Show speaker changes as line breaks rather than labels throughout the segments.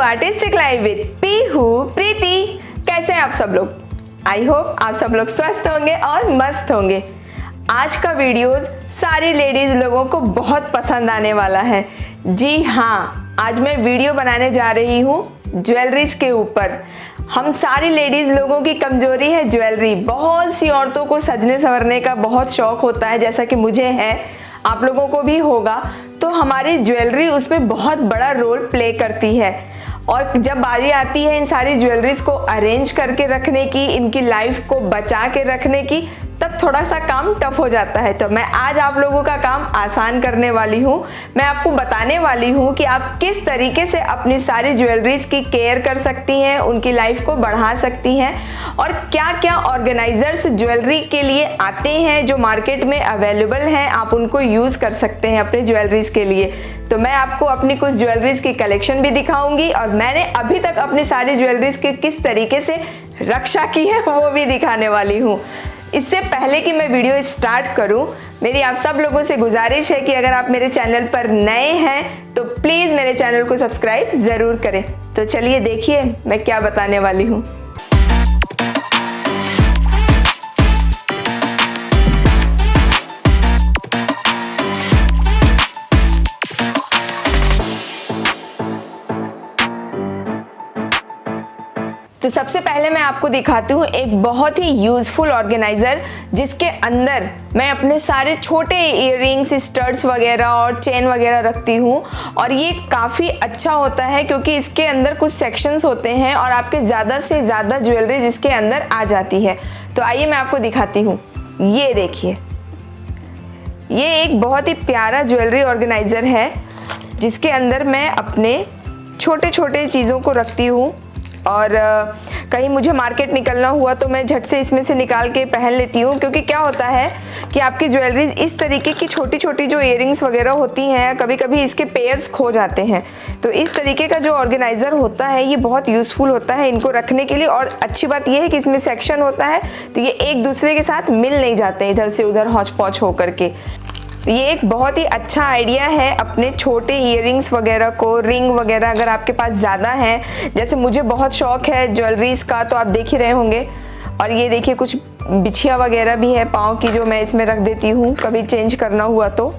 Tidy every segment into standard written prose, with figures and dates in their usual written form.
Artistic life with Pihu प्रीति। कैसे हैं आप सब लोग? आई होप आप सब लोग स्वस्थ होंगे और मस्त होंगे। आज का वीडियोस सारी लेडीज लोगों को बहुत पसंद आने वाला है। जी हाँ, आज मैं वीडियो बनाने जा रही हूँ ज्वेलरीज के ऊपर। हम सारी लेडीज लोगों की कमजोरी है ज्वेलरी। बहुत सी औरतों को सजने संवरने का बहुत शौक होता है, जैसा कि मुझे है, आप लोगों को भी होगा। तो हमारी ज्वेलरी उसमें बहुत बड़ा रोल प्ले करती है। और जब बारी आती है इन सारी ज्वेलरीज को अरेंज करके रखने की, इनकी लाइफ को बचा के रखने की, तब थोड़ा सा काम टफ हो जाता है। तो मैं आज आप लोगों का काम आसान करने वाली हूँ। मैं आपको बताने वाली हूँ कि आप किस तरीके से अपनी सारी ज्वेलरीज की केयर कर सकती हैं, उनकी लाइफ को बढ़ा सकती हैं, और क्या क्या ऑर्गेनाइजर्स ज्वेलरी के लिए आते हैं जो मार्केट में अवेलेबल हैं, आप उनको यूज़ कर सकते हैं अपने ज्वेलरीज के लिए। तो मैं आपको अपनी कुछ ज्वेलरीज की कलेक्शन भी दिखाऊंगी और मैंने अभी तक अपनी सारी ज्वेलरीज की किस तरीके से रक्षा की है वो भी दिखाने वाली हूँ। इससे पहले कि मैं वीडियो स्टार्ट करूं, मेरी आप सब लोगों से गुजारिश है कि अगर आप मेरे चैनल पर नए हैं तो प्लीज़ मेरे चैनल को सब्सक्राइब ज़रूर करें। तो चलिए देखिए मैं क्या बताने वाली हूँ। तो सबसे पहले मैं आपको दिखाती हूँ एक बहुत ही यूज़फुल ऑर्गेनाइज़र, जिसके अंदर मैं अपने सारे छोटे इयररिंग्स, स्टड्स वगैरह और चेन वगैरह रखती हूँ। और ये काफ़ी अच्छा होता है क्योंकि इसके अंदर कुछ सेक्शंस होते हैं और आपके ज़्यादा से ज़्यादा ज्वेलरीज इसके अंदर आ जाती है। तो आइए मैं आपको दिखाती हूँ। ये देखिए, ये एक बहुत ही प्यारा ज्वेलरी ऑर्गेनाइज़र है जिसके अंदर मैं अपने छोटे छोटे चीज़ों को रखती हूँ। और कहीं मुझे मार्केट निकलना हुआ तो मैं झट से इसमें से निकाल के पहन लेती हूँ। क्योंकि क्या होता है कि आपकी ज्वेलरीज इस तरीके की छोटी छोटी जो इयररिंग्स वगैरह होती हैं, कभी कभी इसके पेयर्स खो जाते हैं। तो इस तरीके का जो ऑर्गेनाइज़र होता है ये बहुत यूज़फुल होता है इनको रखने के लिए। और अच्छी बात यह है कि इसमें सेक्शन होता है तो ये एक दूसरे के साथ मिल नहीं जाते इधर से उधर हौच पौच होकर के। ये एक बहुत ही अच्छा आइडिया है अपने छोटे इयररिंग्स वगैरह को, रिंग वगैरह अगर आपके पास ज़्यादा हैं, जैसे मुझे बहुत शौक है ज्वेलरीज का तो आप देख ही रहे होंगे। और ये देखिए कुछ बिछिया वगैरह भी है पाँव की जो मैं इसमें रख देती हूँ कभी चेंज करना हुआ तो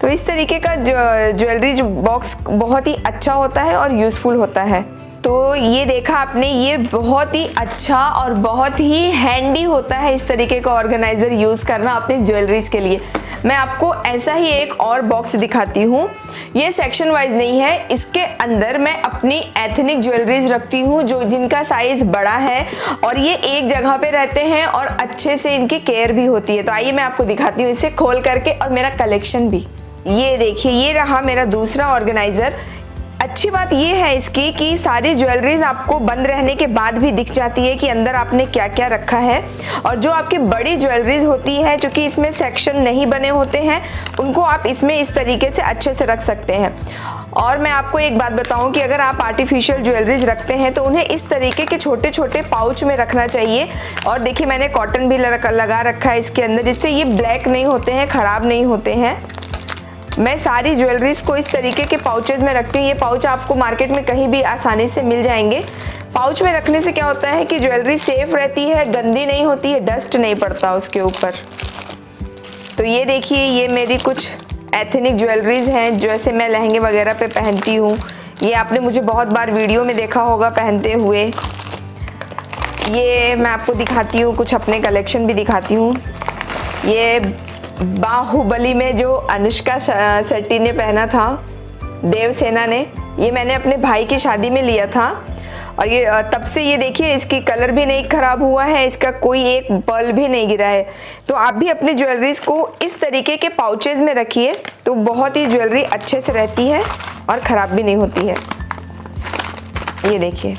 इस तरीके का ज्वेलरी बॉक्स बहुत ही अच्छा होता है और यूज़फुल होता है। तो ये देखा आपने, ये बहुत ही अच्छा और बहुत ही हैंडी होता है इस तरीके का ऑर्गेनाइज़र यूज़ करना अपनी ज्वेलरीज के लिए। मैं आपको ऐसा ही एक और बॉक्स दिखाती हूँ। ये सेक्शन वाइज नहीं है, इसके अंदर मैं अपनी एथनिक ज्वेलरीज रखती हूँ जो जिनका साइज़ बड़ा है और ये एक जगह पे रहते हैं और अच्छे से इनकी केयर भी होती है। तो आइए मैं आपको दिखाती हूँ इसे खोल करके और मेरा कलेक्शन भी। ये देखिए, ये रहा मेरा दूसरा ऑर्गेनाइज़र। अच्छी बात ये है इसकी कि सारी ज्वेलरीज आपको बंद रहने के बाद भी दिख जाती है कि अंदर आपने क्या क्या रखा है। और जो आपकी बड़ी ज्वेलरीज होती है, चूँकि इसमें सेक्शन नहीं बने होते हैं, उनको आप इसमें इस तरीके से अच्छे से रख सकते हैं। और मैं आपको एक बात बताऊं कि अगर आप आर्टिफिशियल ज्वेलरीज रखते हैं तो उन्हें इस तरीके के छोटे छोटे पाउच में रखना चाहिए। और देखिए मैंने कॉटन भी लगा रखा है इसके अंदर, जिससे ये ब्लैक नहीं होते हैं, ख़राब नहीं होते हैं। मैं सारी ज्वेलरीज को इस तरीके के पाउचेस में रखती हूँ। ये पाउच आपको मार्केट में कहीं भी आसानी से मिल जाएंगे। पाउच में रखने से क्या होता है कि ज्वेलरी सेफ रहती है, गंदी नहीं होती है, डस्ट नहीं पड़ता उसके ऊपर। तो ये देखिए, ये मेरी कुछ एथनिक ज्वेलरीज हैं जैसे मैं लहंगे वगैरह पे पहनती हूँ। ये आपने मुझे बहुत बार वीडियो में देखा होगा पहनते हुए। ये मैं आपको दिखाती हूँ, कुछ अपने कलेक्शन भी दिखाती हूँ। ये बाहुबली में जो अनुष्का शेट्टी ने पहना था, देवसेना ने, ये मैंने अपने भाई की शादी में लिया था। और ये तब से ये देखिए इसकी कलर भी नहीं ख़राब हुआ है, इसका कोई एक पर्ल भी नहीं गिरा है। तो आप भी अपनी ज्वेलरीज को इस तरीके के पाउचेज में रखिए तो बहुत ही ज्वेलरी अच्छे से रहती है और ख़राब भी नहीं होती है। ये देखिए,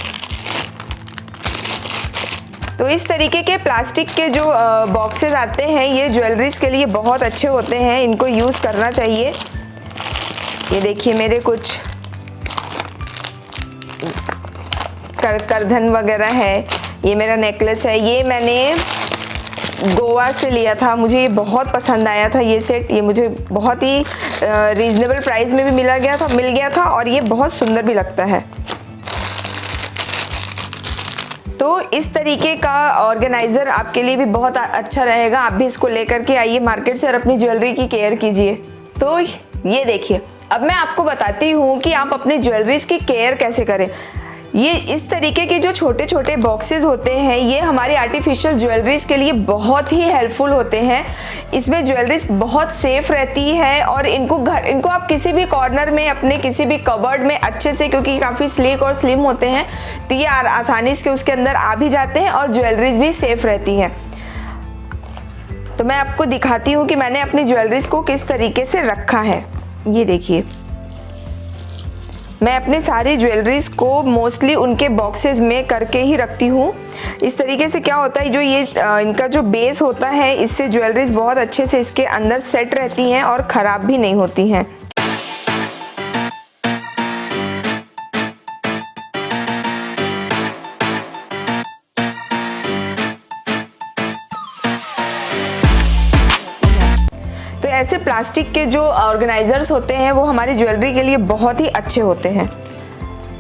तो इस तरीके के प्लास्टिक के जो बॉक्सेस आते हैं ये ज्वेलरीज के लिए बहुत अच्छे होते हैं, इनको यूज़ करना चाहिए। ये देखिए मेरे कुछ करधन वगैरह है, ये मेरा नेकलेस है, ये मैंने गोवा से लिया था, मुझे ये बहुत पसंद आया था ये सेट। ये मुझे बहुत ही रीज़नेबल प्राइस में भी मिल गया था और ये बहुत सुंदर भी लगता है। तो इस तरीके का ऑर्गेनाइज़र आपके लिए भी बहुत अच्छा रहेगा। आप भी इसको लेकर के आइए मार्केट से और अपनी ज्वेलरी की केयर कीजिए। तो ये देखिए, अब मैं आपको बताती हूँ कि आप अपनी ज्वेलरीज की केयर कैसे करें। ये इस तरीके के जो छोटे छोटे बॉक्सेस होते हैं, ये हमारी आर्टिफिशियल ज्वेलरीज के लिए बहुत ही हेल्पफुल होते हैं। इसमें ज्वेलरीज बहुत सेफ रहती है और इनको आप किसी भी कॉर्नर में, अपने किसी भी कबर्ड में अच्छे से, क्योंकि काफ़ी स्लीक और स्लिम होते हैं, तो ये आसानी से उसके अंदर आ भी जाते हैं और ज्वेलरीज भी सेफ रहती हैं। तो मैं आपको दिखाती हूँ कि मैंने अपनी ज्वेलरीज को किस तरीके से रखा है। ये देखिए, मैं अपने सारी ज्वेलरीज को मोस्टली उनके बॉक्सेस में करके ही रखती हूँ। इस तरीके से क्या होता है, जो ये इनका जो बेस होता है, इससे ज्वेलरीज बहुत अच्छे से इसके अंदर सेट रहती हैं और ख़राब भी नहीं होती हैं। तो ऐसे प्लास्टिक के जो ऑर्गेनाइजर्स होते हैं वो हमारी ज्वेलरी के लिए बहुत ही अच्छे होते हैं।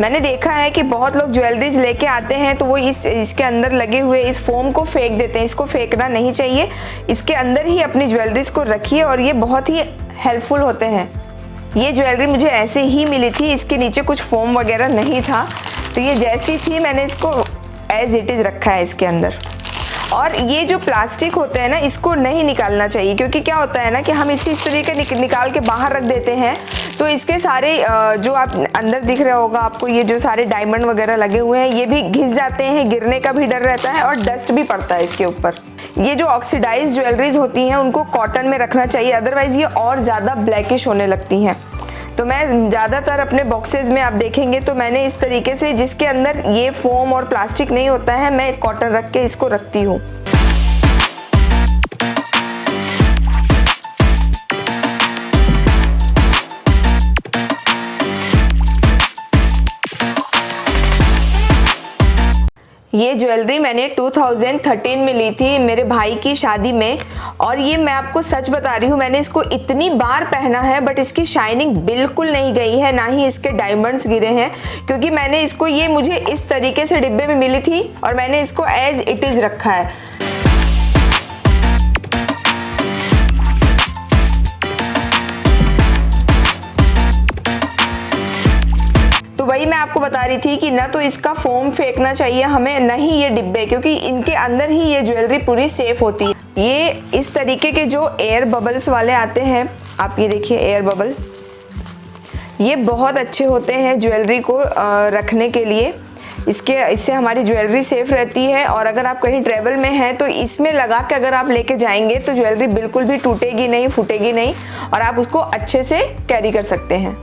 मैंने देखा है कि बहुत लोग ज्वेलरीज लेके आते हैं तो वो इसके अंदर लगे हुए इस फोम को फेंक देते हैं। इसको फेंकना नहीं चाहिए, इसके अंदर ही अपनी ज्वेलरीज को रखिए और ये बहुत ही हेल्पफुल होते हैं। ये ज्वेलरी मुझे ऐसे ही मिली थी, इसके नीचे कुछ फोम वगैरह नहीं था, तो ये जैसी थी मैंने इसको एज इट इज़ रखा है इसके अंदर। और ये जो प्लास्टिक होता है ना, इसको नहीं निकालना चाहिए, क्योंकि क्या होता है ना कि हम इस तरीके निकाल के बाहर रख देते हैं तो इसके सारे जो आप अंदर दिख रहा होगा आपको, ये जो सारे डायमंड वगैरह लगे हुए हैं ये भी घिस जाते हैं, गिरने का भी डर रहता है और डस्ट भी पड़ता है इसके ऊपर। ये जो ऑक्सीडाइज ज्वेलरीज होती हैं उनको कॉटन में रखना चाहिए, अदरवाइज ये और ज़्यादा ब्लैकिश होने लगती हैं। तो मैं ज़्यादातर अपने बॉक्सेस में आप देखेंगे तो मैंने इस तरीके से, जिसके अंदर ये फोम और प्लास्टिक नहीं होता है, मैं कॉटन रख के इसको रखती हूँ। ये ज्वेलरी मैंने 2013 में ली थी मेरे भाई की शादी में, और ये मैं आपको सच बता रही हूँ, मैंने इसको इतनी बार पहना है बट इसकी शाइनिंग बिल्कुल नहीं गई है, ना ही इसके डायमंड्स गिरे हैं, क्योंकि मैंने इसको, ये मुझे इस तरीके से डिब्बे में मिली थी और मैंने इसको एज इट इज़ रखा है। तो वही मैं आपको बता रही थी कि ना तो इसका फोम फेंकना चाहिए हमें, ना ही ये डिब्बे, क्योंकि इनके अंदर ही ये ज्वेलरी पूरी सेफ होती है। ये इस तरीके के जो एयर बबल्स वाले आते हैं, आप ये देखिए एयर बबल, ये बहुत अच्छे होते हैं ज्वेलरी को रखने के लिए। इससे हमारी ज्वेलरी सेफ रहती है, और अगर आप कहीं ट्रैवल में हैं तो इसमें लगा के अगर आप लेके जाएंगे तो ज्वेलरी बिल्कुल भी टूटेगी नहीं, फूटेगी नहीं, और आप उसको अच्छे से कैरी कर सकते हैं।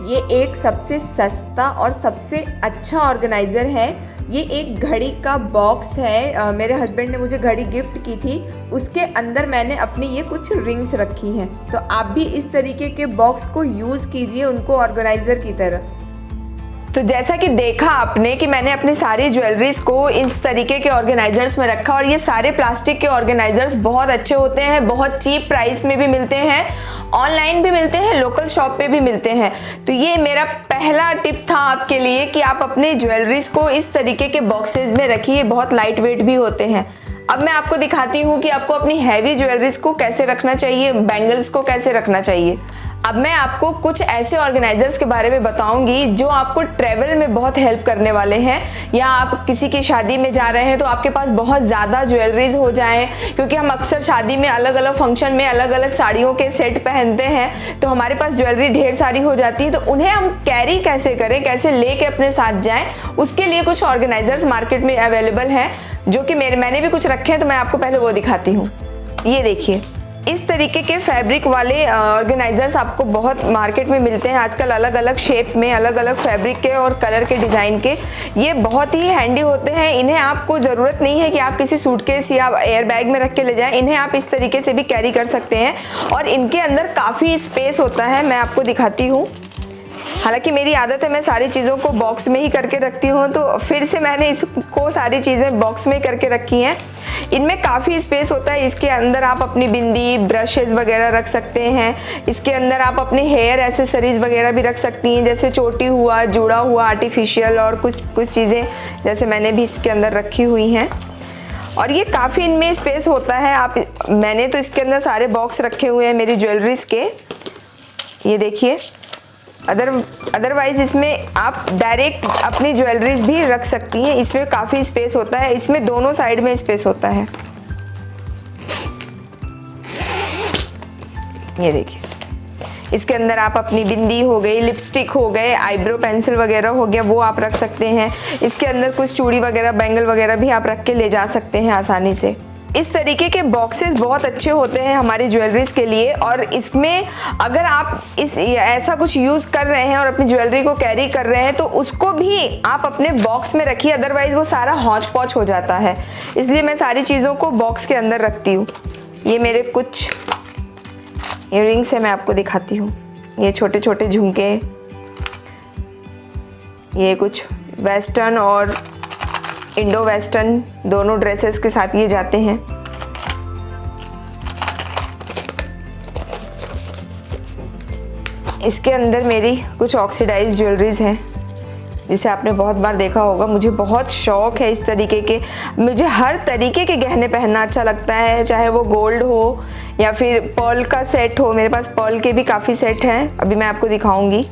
ये एक सबसे सस्ता और सबसे अच्छा ऑर्गेनाइज़र है। ये एक घड़ी का बॉक्स है, मेरे हस्बैंड ने मुझे घड़ी गिफ्ट की थी, उसके अंदर मैंने अपनी ये कुछ रिंग्स रखी हैं। तो आप भी इस तरीके के बॉक्स को यूज़ कीजिए उनको ऑर्गेनाइज़र की तरह। तो जैसा कि देखा आपने कि मैंने अपनी सारी ज्वेलरीज को इस तरीके के ऑर्गेनाइजर्स में रखा, और ये सारे प्लास्टिक के ऑर्गेनाइजर्स बहुत अच्छे होते हैं, बहुत चीप प्राइस में भी मिलते हैं, ऑनलाइन भी मिलते हैं, लोकल शॉप पे भी मिलते हैं। तो ये मेरा पहला टिप था आपके लिए कि आप अपने ज्वेलरीज को इस तरीके के बॉक्सेस में रखिए, बहुत लाइट वेट भी होते हैं। अब मैं आपको दिखाती हूँ कि आपको अपनी हैवी ज्वेलरीज को कैसे रखना चाहिए, बैंगल्स को कैसे रखना चाहिए। अब मैं आपको कुछ ऐसे ऑर्गेनाइजर्स के बारे में बताऊंगी जो आपको ट्रैवल में बहुत हेल्प करने वाले हैं, या आप किसी की शादी में जा रहे हैं तो आपके पास बहुत ज़्यादा ज्वेलरीज हो जाएं, क्योंकि हम अक्सर शादी में अलग अलग फंक्शन में अलग अलग साड़ियों के सेट पहनते हैं, तो हमारे पास ज्वेलरी ढेर सारी हो जाती है। तो उन्हें हम कैरी कैसे करें, कैसे लेके अपने साथ जाएं, उसके लिए कुछ ऑर्गेनाइजर्स मार्केट में अवेलेबल हैं, जो कि मैंने भी कुछ रखे हैं, तो मैं आपको पहले वो दिखाती हूँ। ये देखिए, इस तरीके के फैब्रिक वाले ऑर्गेनाइजर्स आपको बहुत मार्केट में मिलते हैं आजकल, अलग अलग शेप में, अलग अलग फैब्रिक के और कलर के, डिज़ाइन के। ये बहुत ही हैंडी होते हैं। इन्हें आपको ज़रूरत नहीं है कि आप किसी सूटकेस या एयर बैग में रख के ले जाएं, इन्हें आप इस तरीके से भी कैरी कर सकते हैं, और इनके अंदर काफ़ी स्पेस होता है। मैं आपको दिखाती हूँ, हालांकि मेरी आदत है मैं सारी चीज़ों को बॉक्स में ही करके रखती हूँ, तो फिर से मैंने इसको सारी चीज़ें बॉक्स में करके रखी हैं। इनमें काफ़ी स्पेस होता है। इसके अंदर आप अपनी बिंदी, ब्रशेज़ वगैरह रख सकते हैं। इसके अंदर आप अपने हेयर एक्सेसरीज़ वगैरह भी रख सकती हैं, जैसे चोटी हुआ, जूड़ा हुआ आर्टिफिशियल, और कुछ चीज़ें जैसे मैंने भी इसके अंदर रखी हुई हैं। और ये काफ़ी इनमें स्पेस होता है। मैंने तो इसके अंदर सारे बॉक्स रखे हुए हैं मेरी ज्वेलरीज के, ये देखिए। अदरवाइज इसमें आप डायरेक्ट अपनी ज्वेलरीज भी रख सकती हैं। इसमें काफ़ी स्पेस होता है, इसमें दोनों साइड में स्पेस होता है। ये देखिए, इसके अंदर आप अपनी बिंदी हो गई, लिपस्टिक हो गए, आईब्रो पेंसिल वगैरह हो गया, वो आप रख सकते हैं। इसके अंदर कुछ चूड़ी वगैरह, बैंगल वगैरह भी आप रख के ले जा सकते हैं आसानी से। इस तरीके के बॉक्सेस बहुत अच्छे होते हैं हमारी ज्वेलरीज के लिए। और इसमें अगर आप ऐसा कुछ यूज़ कर रहे हैं और अपनी ज्वेलरी को कैरी कर रहे हैं तो उसको भी आप अपने बॉक्स में रखिए, अदरवाइज वो सारा हौच पौच हो जाता है। इसलिए मैं सारी चीज़ों को बॉक्स के अंदर रखती हूँ। ये मेरे कुछ इयररिंग्स है, मैं आपको दिखाती हूँ। ये छोटे छोटे झुमके, ये कुछ वेस्टर्न और इंडो वेस्टर्न दोनों ड्रेसेस के साथ ये जाते हैं। इसके अंदर मेरी कुछ ऑक्सीडाइज ज्वेलरीज हैं, जिसे आपने बहुत बार देखा होगा। मुझे बहुत शौक है इस तरीके के, मुझे हर तरीके के गहने पहनना अच्छा लगता है, चाहे वो गोल्ड हो या फिर पर्ल का सेट हो। मेरे पास पर्ल के भी काफ़ी सेट हैं, अभी मैं आपको दिखाऊंगी।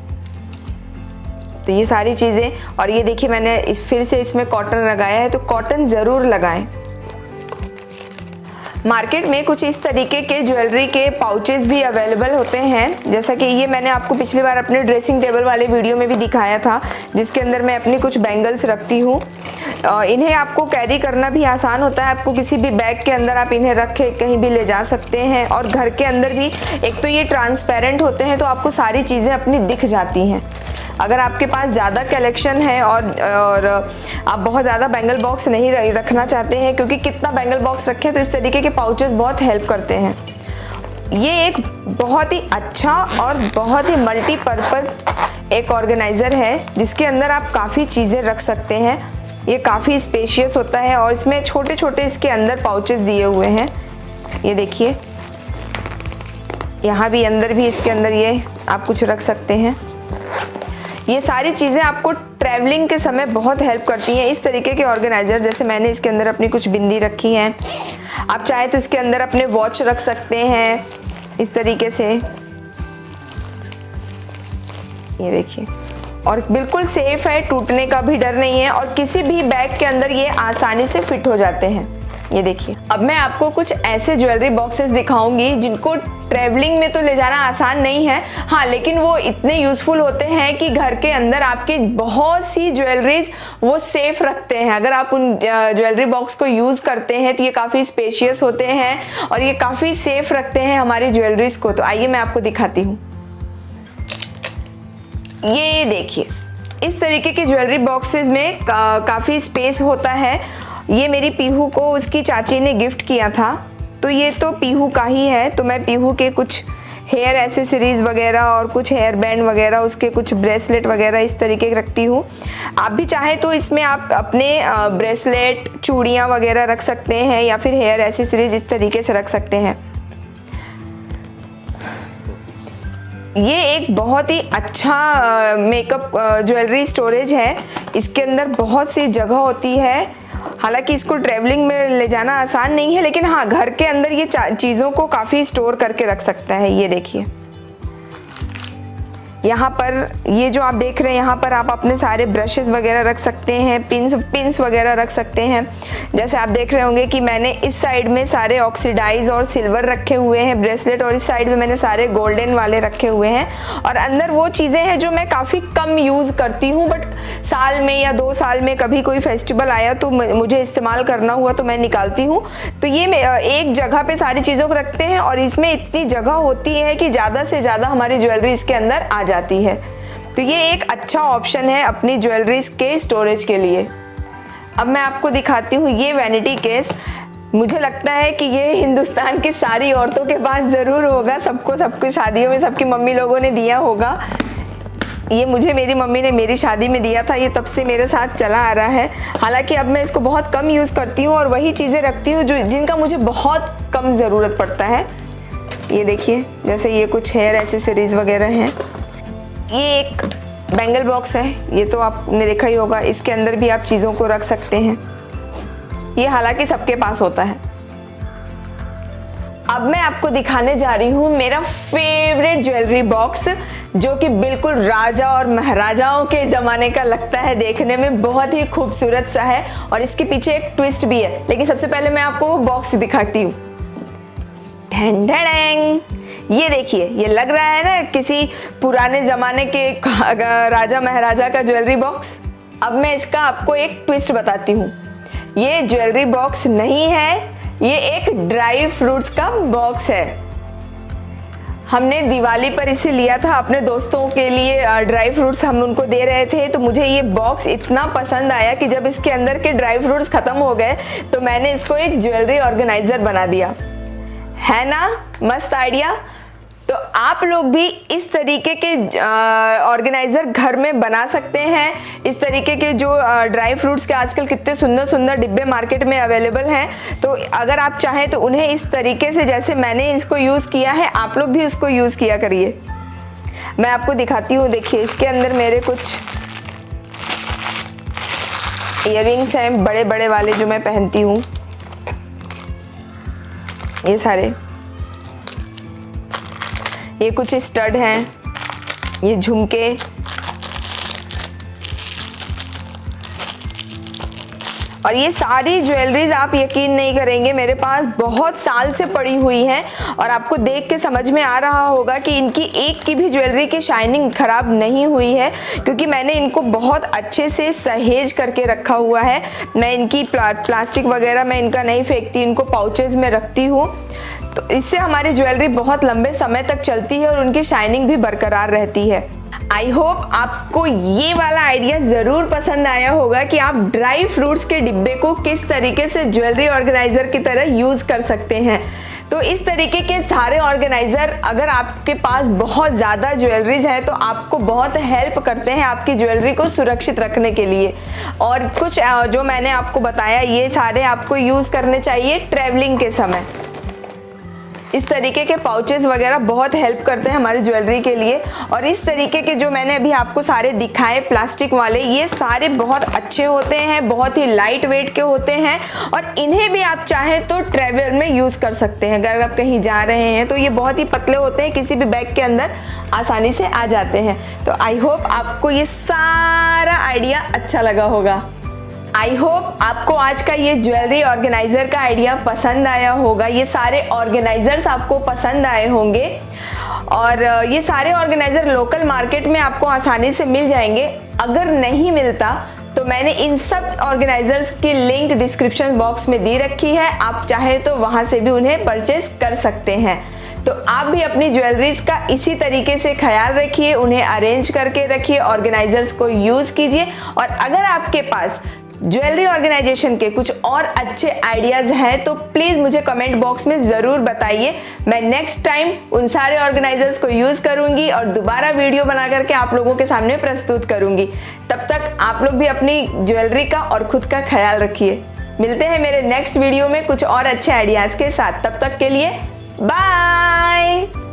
तो ये सारी चीज़ें, और ये देखिए मैंने फिर से इसमें कॉटन लगाया है, तो कॉटन ज़रूर लगाएं। मार्केट में कुछ इस तरीके के ज्वेलरी के पाउचेस भी अवेलेबल होते हैं, जैसा कि ये मैंने आपको पिछली बार अपने ड्रेसिंग टेबल वाले वीडियो में भी दिखाया था, जिसके अंदर मैं अपनी कुछ बैंगल्स रखती हूँ। इन्हें आपको कैरी करना भी आसान होता है। आपको किसी भी बैग के अंदर आप इन्हें रख के कहीं भी ले जा सकते हैं। और घर के अंदर भी, एक तो ये ट्रांसपेरेंट होते हैं तो आपको सारी चीज़ें अपनी दिख जाती हैं। अगर आपके पास ज़्यादा कलेक्शन है और आप बहुत ज़्यादा बैंगल बॉक्स नहीं रखना चाहते हैं, क्योंकि कितना बैंगल बॉक्स रखें, तो इस तरीके के पाउचेस बहुत हेल्प करते हैं। ये एक बहुत ही अच्छा और बहुत ही मल्टीपर्पज़ एक ऑर्गेनाइज़र है, जिसके अंदर आप काफ़ी चीज़ें रख सकते हैं। ये काफ़ी स्पेशियस होता है और इसमें छोटे छोटे इसके अंदर पाउचेस दिए हुए हैं। ये देखिए, यहाँ भी अंदर भी इसके अंदर ये आप कुछ रख सकते हैं। ये सारी चीज़ें आपको ट्रैवलिंग के समय बहुत हेल्प करती हैं। इस तरीके के ऑर्गेनाइज़र, जैसे मैंने इसके अंदर अपनी कुछ बिंदी रखी हैं, आप चाहे तो इसके अंदर अपने वॉच रख सकते हैं इस तरीके से। ये देखिए, और बिल्कुल सेफ है, टूटने का भी डर नहीं है, और किसी भी बैग के अंदर ये आसानी से फिट हो जाते हैं। ये देखिए, अब मैं आपको कुछ ऐसे ज्वेलरी बॉक्सेस दिखाऊंगी जिनको ट्रैवलिंग में तो ले जाना आसान नहीं है, हाँ, लेकिन वो इतने यूज़फुल होते हैं कि घर के अंदर आपकी बहुत सी ज्वेलरीज वो सेफ रखते हैं। अगर आप उन ज्वेलरी बॉक्स को यूज़ करते हैं तो ये काफ़ी स्पेशियस होते हैं और ये काफ़ी सेफ रखते हैं हमारी ज्वेलरीज को। तो आइए मैं आपको दिखाती हूँ। ये देखिए, इस तरीके के ज्वेलरी बॉक्सेस में काफ़ी स्पेस होता है। ये मेरी पीहू को उसकी चाची ने गिफ्ट किया था, तो ये तो पीहू का ही है। तो मैं पीहू के कुछ हेयर एक्सेसरीज़ वगैरह और कुछ हेयर बैंड वगैरह, उसके कुछ ब्रेसलेट वगैरह इस तरीके के रखती हूँ। आप भी चाहे तो इसमें आप अपने ब्रेसलेट, चूड़ियाँ वगैरह रख सकते हैं, या फिर हेयर एक्सेसरीज़ इस तरीके से रख सकते हैं। ये एक बहुत ही अच्छा मेकअप ज्वेलरी स्टोरेज है। इसके अंदर बहुत सी जगह होती है। हालांकि इसको ट्रैवलिंग में ले जाना आसान नहीं है, लेकिन हाँ, घर के अंदर ये चीज़ों को काफ़ी स्टोर करके रख सकता है। ये देखिए, यहाँ पर ये जो आप देख रहे हैं, यहाँ पर आप अपने सारे ब्रशेस वगैरह रख सकते हैं, पिंस वगैरह रख सकते हैं। जैसे आप देख रहे होंगे कि मैंने इस साइड में सारे ऑक्सीडाइज और सिल्वर रखे हुए हैं ब्रेसलेट, और इस साइड में मैंने सारे गोल्डन वाले रखे हुए हैं। और अंदर वो चीज़ें हैं जो मैं काफ़ी कम यूज़ करती हूँ, बट साल में या 2 साल में कभी कोई फेस्टिवल आया तो मुझे इस्तेमाल करना हुआ तो मैं निकालती हूँ। तो ये एक जगह पे सारी चीज़ों को रखते हैं, और इसमें इतनी जगह होती है कि ज़्यादा से ज़्यादा हमारी ज्वेलरी इसके अंदर आ जाती है। तो ये एक अच्छा ऑप्शन है अपनी ज्वेलरीज के स्टोरेज के लिए। अब मैं आपको दिखाती हूँ ये वैनिटी केस। मुझे लगता है कि ये हिंदुस्तान की सारी औरतों के पास ज़रूर होगा, सबको शादियों में सबकी मम्मी लोगों ने दिया होगा। ये मुझे मेरी मम्मी ने मेरी शादी में दिया था, ये तब से मेरे साथ चला आ रहा है। हालांकि अब मैं इसको बहुत कम यूज़ करती हूँ और वही चीज़ें रखती हूँ जिनका मुझे बहुत कम ज़रूरत पड़ता है। ये देखिए, जैसे ये कुछ हेयर एक्सेसरीज वगैरह हैं। ये एक बैंगल बॉक्स है, ये तो आपने देखा ही होगा। इसके अंदर भी आप चीज़ों को रख सकते हैं। ये हालांकि सबके पास होता है। अब मैं आपको दिखाने जा रही हूँ मेरा फेवरेट ज्वेलरी बॉक्स, जो कि बिल्कुल राजा और महाराजाओं के ज़माने का लगता है देखने में, बहुत ही खूबसूरत सा है और इसके पीछे एक ट्विस्ट भी है। लेकिन सबसे पहले मैं आपको वो बॉक्स दिखाती हूँ। ये देखिए, ये लग रहा है ना किसी पुराने ज़माने के राजा महाराजा का ज्वेलरी बॉक्स। अब मैं इसका आपको एक ट्विस्ट बताती हूँ। ये ज्वेलरी बॉक्स नहीं है, ये एक ड्राई फ्रूट्स का बॉक्स है। हमने दिवाली पर इसे लिया था अपने दोस्तों के लिए, ड्राई फ्रूट्स हम उनको दे रहे थे। तो मुझे ये बॉक्स इतना पसंद आया कि जब इसके अंदर के ड्राई फ्रूट्स ख़त्म हो गए तो मैंने इसको एक ज्वेलरी ऑर्गेनाइज़र बना दिया। है ना मस्त आइडिया? तो आप लोग भी इस तरीके के ऑर्गेनाइज़र घर में बना सकते हैं। इस तरीके के जो ड्राई फ्रूट्स के आजकल कितने सुंदर सुंदर डिब्बे मार्केट में अवेलेबल हैं, तो अगर आप चाहें तो उन्हें इस तरीके से जैसे मैंने इसको यूज़ किया है, आप लोग भी उसको यूज़ किया करिए। मैं आपको दिखाती हूँ। देखिए, इसके अंदर मेरे कुछ इयररिंग्स हैं, बड़े बड़े वाले जो मैं पहनती हूँ, ये सारे। ये कुछ स्टड हैं, ये झुमके, और ये सारी ज्वेलरीज आप यकीन नहीं करेंगे मेरे पास बहुत साल से पड़ी हुई हैं और आपको देख के समझ में आ रहा होगा कि इनकी एक की भी ज्वेलरी की शाइनिंग खराब नहीं हुई है, क्योंकि मैंने इनको बहुत अच्छे से सहेज करके रखा हुआ है। मैं इनकी प्लास्टिक वगैरह मैं इनका नहीं फेंकती, इनको पाउचेज में रखती हूँ। तो इससे हमारी ज्वेलरी बहुत लंबे समय तक चलती है और उनकी शाइनिंग भी बरकरार रहती है। आई होप आपको ये वाला आइडिया ज़रूर पसंद आया होगा कि आप ड्राई फ्रूट्स के डिब्बे को किस तरीके से ज्वेलरी ऑर्गेनाइज़र की तरह यूज़ कर सकते हैं। तो इस तरीके के सारे ऑर्गेनाइज़र अगर आपके पास बहुत ज़्यादा ज्वेलरीज है तो आपको बहुत हेल्प करते हैं आपकी ज्वेलरी को सुरक्षित रखने के लिए। और कुछ जो मैंने आपको बताया ये सारे आपको यूज़ करने चाहिए ट्रैवलिंग के समय। इस तरीके के पाउचेस वगैरह बहुत हेल्प करते हैं हमारी ज्वेलरी के लिए। और इस तरीके के जो मैंने अभी आपको सारे दिखाए प्लास्टिक वाले, ये सारे बहुत अच्छे होते हैं, बहुत ही लाइट वेट के होते हैं और इन्हें भी आप चाहें तो ट्रैवल में यूज़ कर सकते हैं। अगर आप कहीं जा रहे हैं तो ये बहुत ही पतले होते हैं, किसी भी बैग के अंदर आसानी से आ जाते हैं। तो आई होप आपको ये सारा आइडिया अच्छा लगा होगा। आई होप आपको आज का ये ज्वेलरी ऑर्गेनाइज़र का आइडिया पसंद आया होगा। ये सारे ऑर्गेनाइज़र्स आपको पसंद आए होंगे और ये सारे ऑर्गेनाइज़र लोकल मार्केट में आपको आसानी से मिल जाएंगे। अगर नहीं मिलता तो मैंने इन सब ऑर्गेनाइज़र्स की लिंक डिस्क्रिप्शन बॉक्स में दी रखी है, आप चाहे तो वहाँ से भी उन्हें परचेज कर सकते हैं। तो आप भी अपनी ज्वेलरीज का इसी तरीके से ख्याल रखिए, उन्हें अरेंज करके रखिए, ऑर्गेनाइज़र्स को यूज़ कीजिए। और अगर आपके पास ज्वेलरी ऑर्गेनाइजेशन के कुछ और अच्छे आइडियाज़ हैं तो प्लीज़ मुझे कमेंट बॉक्स में ज़रूर बताइए। मैं नेक्स्ट टाइम उन सारे ऑर्गेनाइज़र्स को यूज़ करूंगी और दोबारा वीडियो बना करके आप लोगों के सामने प्रस्तुत करूंगी। तब तक आप लोग भी अपनी ज्वेलरी का और खुद का ख्याल रखिए। मिलते हैं मेरे नेक्स्ट वीडियो में कुछ और अच्छे आइडियाज़ के साथ। तब तक के लिए बाय।